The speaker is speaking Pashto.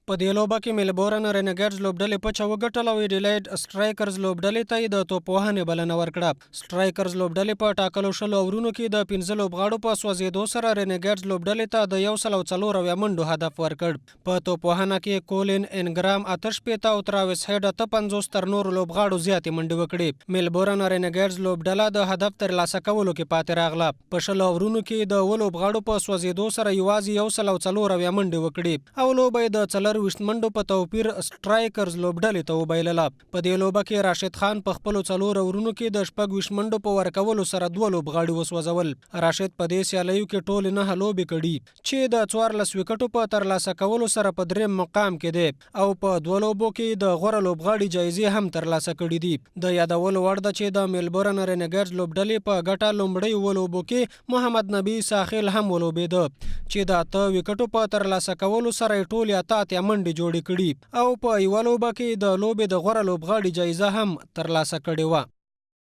په دې لوبه کې میلبورن رینګرز لوبډلې پچه وګټله او ایډیلیډ سټرایکرز لوبډلې ته یې د توپوهنې بلنه ورکړه. سټرایکرز لوبډلې په ټاکلو 20 اورونو کې د 15 لوبغاړو په سوځېدو سره رینګرز لوبډلې ته د 104 منډو هدف ورکړ. په توپوهنه کې کولین انګرام 88 او تراویس هیډ 50 تر نورو لوبغاړو زیاتې منډې وکړې. میلبورن رینګرز لوبډله د هدف ترلاسه کولو کې پاتې راغله. په 20 اورونو کې د 7 لوبغاړو په سوځېدو سره یوازې 104 منډې وکړې او لوبه یې د 24 منډو په توپیر سټرایکرز لوبډلې ته وبایلله. په دې لوبه کې راشد خان په خپلو 4 اورونو کې د 26 منډو په ورکولو سره 2 لوبغاړي وسوځول. راشد په دې سیالیو کې ټولې 9 لوبې کړي چې د 14 وکټو په ترلاسه کولو سره په 3 مقام کې دی او په 2 لوبو کې د غوره لوبغاړي جایزې هم ترلاسه کړي دي. د یادولو وړ ده چې د میلبورن رینګرز لوبډلې په ګټه لومړۍ 7 لوبو کې محمد نبی ساحل هم ولوبېده چې د 8 وکټو په ترلاسه کولو سره ټولې 8 منډې جوړې کړي او په یوه لوبه کې د لوبې د غوره لوبغاړي جایزه هم ترلاسه کړې وه.